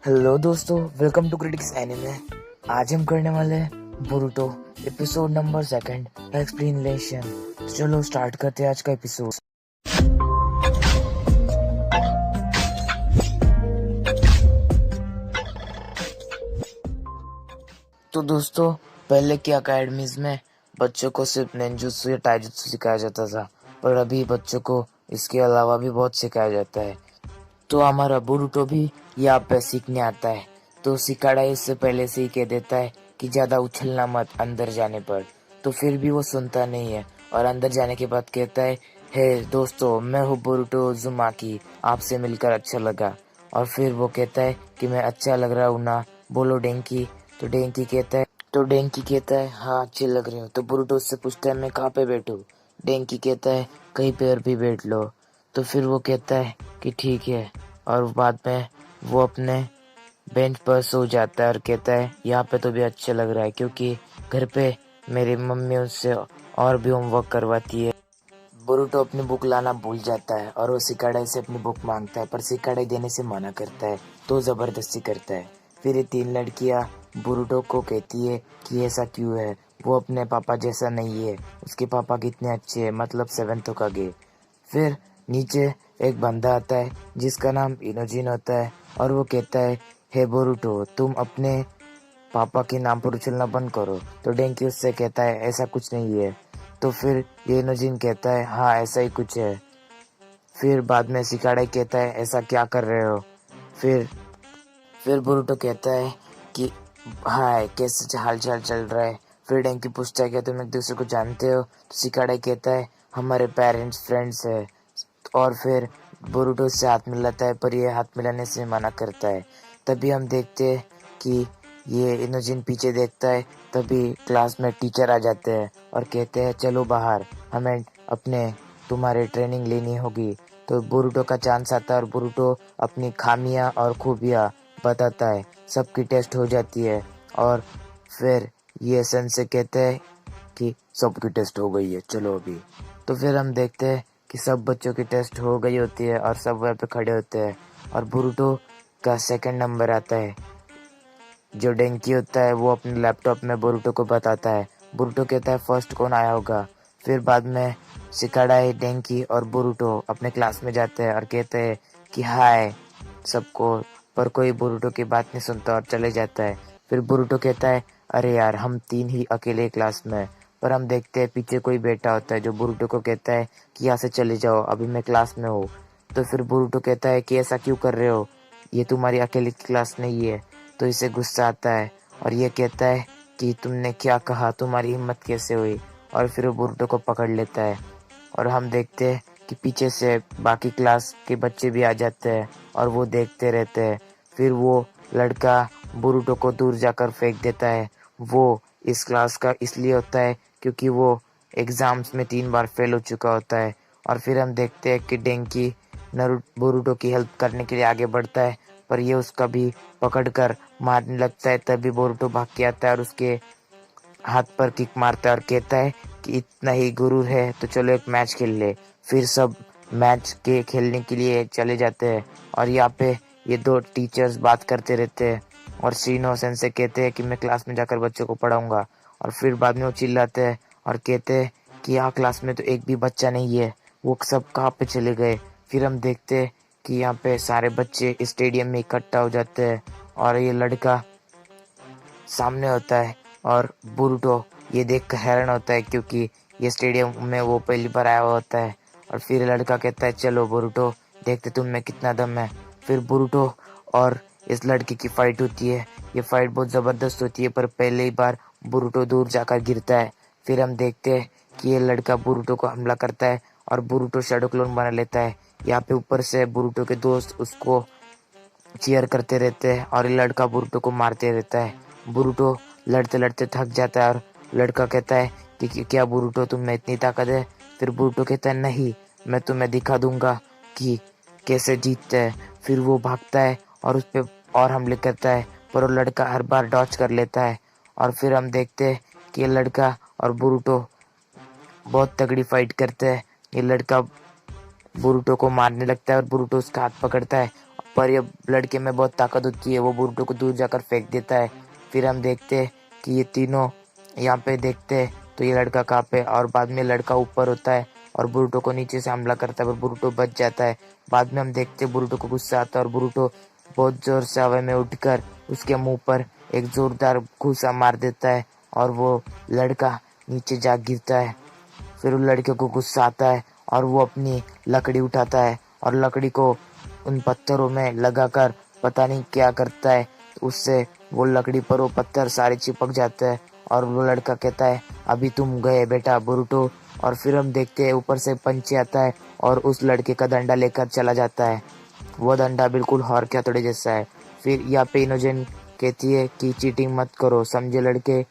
Hello दोस्तों, welcome to critics anime. आज हम करने वाले हैं बोरुतो एपिसोड नंबर 2 एक्सप्लेनेशन। चलो स्टार्ट करते हैं आज का एपिसोड। तो दोस्तों, पहले की अकेडमीज में बच्चों को सिर्फ नेंजुत्सु या टाइजुत्सु सिखाया जाता था, पर अभी बच्चों को इसके अलावा भी बहुत सिखाया जाता है। तो हमारा बोरुतो भी यहाँ पे सीखने आता है। तो सिकाड़ा इससे पहले से ही कह देता है कि ज्यादा उछलना मत अंदर जाने पर। तो फिर भी वो सुनता नहीं है और अंदर जाने के बाद कहता है, हे दोस्तों, मैं हूँ बोरुतो उज़ुमाकी, आपसे मिलकर अच्छा लगा। और फिर वो कहता है कि मैं अच्छा लग रहा हूँ ना, बोलो डेंकी। तो डेंकी कहता है हाँ, अच्छे लग रहे हो। तो बोरुतो उससे पूछता है मैं कहाँ पे बैठूं। डेंकी कहता है कहीं पे और भी बैठ लो। तो फिर वो कहता है कि ठीक है, और बाद में वो अपने बेंच पर सो जाता है और कहता है यहाँ पे तो भी अच्छा लग रहा है, क्योंकि घर पे मेरी मम्मी उससे और भी होमवर्क करवाती है। बोरुतो अपनी बुक लाना भूल जाता है और वो सिकाड़ाई से अपनी बुक मांगता है, पर सिकाड़ाई देने से मना करता है, तो जबरदस्ती करता है। फिर ये तीन लड़कियां बोरुतो को कहती है कि ऐसा क्यों है, वो अपने पापा जैसा नहीं है, उसके पापा कितने अच्छे हैं, मतलब सेवेंथ होकागे। फिर नीचे एक बंदा आता है जिसका नाम इनोजिन होता है और वो कहता है, हे बोरुतो, तुम अपने पापा के नाम पर उछलना बंद करो। तो डेंकी उससे कहता है ऐसा कुछ नहीं है। तो फिर ये इनोजिन कहता है हाँ, ऐसा ही कुछ है। फिर बाद में सिकाड़ाई कहता है ऐसा क्या कर रहे हो। फिर फिर बोरुतो कहता है कि हाय, कैसे हाल चाल चल रहा है। फिर डेंकी पूछता है क्या तुम एक दूसरे को जानते हो। तो सिकाड़ाई कहता है हमारे पेरेंट्स फ्रेंड्स है। और फिर बोरुतो से हाथ मिलाता है, पर ये हाथ मिलाने से मना करता है। तभी हम देखते हैं कि ये इनोजिन पीछे देखता है। तभी क्लास में टीचर आ जाते हैं और कहते हैं चलो बाहर, हमें अपने तुम्हारे ट्रेनिंग लेनी होगी। तो बोरुतो का चांस आता है और बोरुतो अपनी खामियां और खूबियां बताता है। सबकी टेस्ट हो जाती है और फिर ये सन से कहते हैं कि सबकी टेस्ट हो गई है, चलो अभी। तो फिर हम देखते हैं कि सब बच्चों की टेस्ट हो गई होती है और सब वहाँ पे खड़े होते हैं और बोरुतो का सेकंड नंबर आता है। जो डेंकी होता है वो अपने लैपटॉप में बोरुतो को बताता है। बोरुतो कहता है फर्स्ट कौन आया होगा। फिर बाद में सिकाड़ाई, डेंकी और बोरुतो अपने क्लास में जाते हैं और कहते हैं कि हाय सबको, पर कोई बोरुतो की बात नहीं सुनता और चले जाता है। फिर बोरुतो कहता है अरे यार, हम तीन ही अकेले क्लास में। पर हम देखते हैं पीछे कोई बैठा होता है जो बोरुतो को कहता है कि यहाँ से चले जाओ, अभी मैं क्लास में हूँ। तो फिर बोरुतो कहता है कि ऐसा क्यों कर रहे हो, ये तुम्हारी अकेले की क्लास नहीं है। तो इसे गुस्सा आता है और ये कहता है कि तुमने क्या कहा, तुम्हारी हिम्मत कैसे हुई। और फिर वो बोरुतो को पकड़ लेता है और हम देखते हैं कि पीछे से बाकी क्लास के बच्चे भी आ जाते हैं और वो देखते रहते हैं। फिर वो लड़का बोरुतो को दूर जाकर फेंक देता है। वो इस क्लास का इसलिए होता है क्योंकि वो एग्जाम्स में 3 बार फेल हो चुका होता है। और फिर हम देखते हैं कि डेंकी बोरुतो की हेल्प करने के लिए आगे बढ़ता है, पर ये उसका भी पकड़कर मारने लगता है। तभी बोरुतो भाग के आता है और उसके हाथ पर किक मारता है और कहता है कि इतना ही गुरूर है तो चलो एक मैच खेल ले। फिर सब मैच के खेलने के लिए चले जाते हैं और यहाँ पे ये दो टीचर्स बात करते रहते हैं और शीनो सेंसे कहते हैं कि मैं क्लास में जाकर बच्चों को पढ़ाऊंगा। और फिर बाद में वो चिल्लाते हैं और कहते हैं कि यहाँ क्लास में तो एक भी बच्चा नहीं है, वो सब कहाँ पे चले गए। फिर हम देखते हैं कि यहाँ पे सारे बच्चे स्टेडियम में इकट्ठा हो जाते हैं और ये लड़का सामने होता है और बोरुतो ये देखकर हैरान होता है, क्योंकि ये स्टेडियम में वो पहली बार आया हुआ होता है। और फिर लड़का कहता है चलो बोरुतो, देखते तुम में कितना दम है। फिर बोरुतो और इस लड़के की फाइट होती है। ये फाइट बहुत ज़बरदस्त होती है, पर पहले ही बार बोरुतो दूर जाकर गिरता है। फिर हम देखते हैं कि ये लड़का बोरुतो को हमला करता है और बोरुतो शैडो क्लोन बना लेता है। यहाँ पे ऊपर से बोरुतो के दोस्त उसको चीयर करते रहते हैं और ये लड़का बोरुतो को मारते रहता है। बोरुतो लड़ते लड़ते थक जाता है और लड़का कहता है कि क्या बोरुतो, तुम में इतनी ताकत है। फिर बोरुतो कहता है नहीं, मैं तुम्हें दिखा दूंगा कि कैसे जीतते हैं। फिर वो भागता है और उस पे और हमले करता है, पर वो लड़का हर बार डॉच कर लेता है। और फिर हम देखते हैं कि ये लड़का और बोरुतो बहुत तगड़ी फाइट करते हैं। ये लड़का बोरुतो को मारने लगता है और बोरुतो उसका हाथ पकड़ता है पर ये लड़के में बहुत ताकत होती है, वो बुरुटो को दूर जाकर फेंक देता है। फिर हम देखते हैं कि ये तीनों यहाँ पे देखते हैं तो ये लड़का कहाँ पे, और बाद में लड़का ऊपर होता है और बुरुटो को नीचे से हमला करता है, पर बुरुटो बच जाता है। बाद में हम देखते हैं बुरुटो को गुस्सा आता है और बुरुटो बहुत जोर से हवा में उठकर उसके मुंह पर एक जोरदार घूसा मार देता है और वो लड़का नीचे जा गिरता है। फिर उस लड़के को गुस्सा आता है और वो अपनी लकड़ी उठाता है और लकड़ी को उन पत्थरों में लगाकर पता नहीं क्या करता है, उससे वो लकड़ी पर वो पत्थर सारे चिपक जाते हैं और वो लड़का कहता है अभी तुम गए बेटा बुरुटो। और फिर हम देखते हैं ऊपर से पंछी आता है और उस लड़के का डंडा लेकर चला जाता है। वो डंडा बिल्कुल हॉर के हथौड़े जैसा है। फिर यहाँ पे इनोजेन कहती है कि चीटिंग मत करो, समझे लड़के,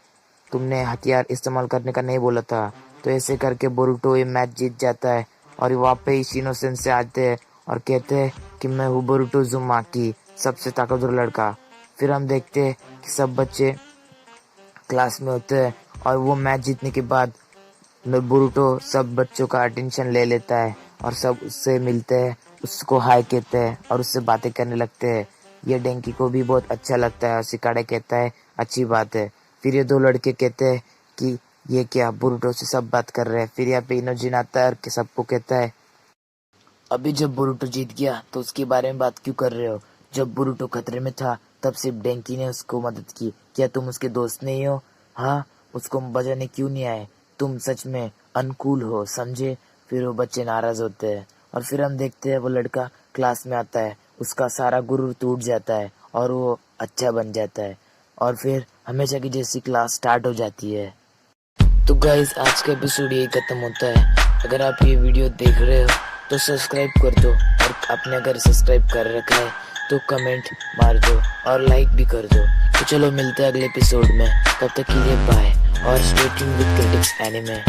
तुमने हथियार इस्तेमाल करने का नहीं बोला था। तो ऐसे करके बोरुटो ये मैच जीत जाता है और वहाँ पे इशिनो सेंसे आते हैं और कहते हैं कि मैं हूँ बोरुटो उज़ुमाकी, सबसे ताकतवर लड़का। फिर हम देखते हैं कि सब बच्चे क्लास में होते हैं और वो मैच जीतने के बाद बोरुटो सब बच्चों का अटेंशन ले लेता है और सब उससे मिलते हैं, उसको हाय कहते हैं और उससे बातें करने लगते हैं। ये डेंकी को भी बहुत अच्छा लगता है और सिकाड़े कहता है अच्छी बात है। फिर ये दो लड़के कहते हैं कि ये क्या, बोरुटो से सब बात कर रहे हैं। फिर यहाँ पे इनोजिन आता है और सबको कहता है अभी जब बोरुटो जीत गया तो उसके बारे में बात क्यों कर रहे हो, जब बोरुटो खतरे में था तब सिर्फ डेंकी ने उसको मदद की, क्या तुम उसके दोस्त नहीं हो? हाँ, उसको बचाने क्यों नहीं आए? तुम सच में अनकूल हो, समझे? फिर वो बच्चे नाराज होते हैं और फिर हम देखते हैं वो लड़का क्लास में आता है, उसका सारा गुरूर टूट जाता है और वो अच्छा बन जाता है और फिर हमेशा की जैसी क्लास स्टार्ट हो जाती है। तो गाइस आज का एपिसोड यही खत्म होता है। अगर आप ये वीडियो देख रहे हो तो सब्सक्राइब कर दो और आपने अगर सब्सक्राइब कर रखा है तो कमेंट मार दो और लाइक भी कर दो। तो चलो मिलते हैं अगले एपिसोड में, तब तक के लिए बाय और stay tuned with critics anime.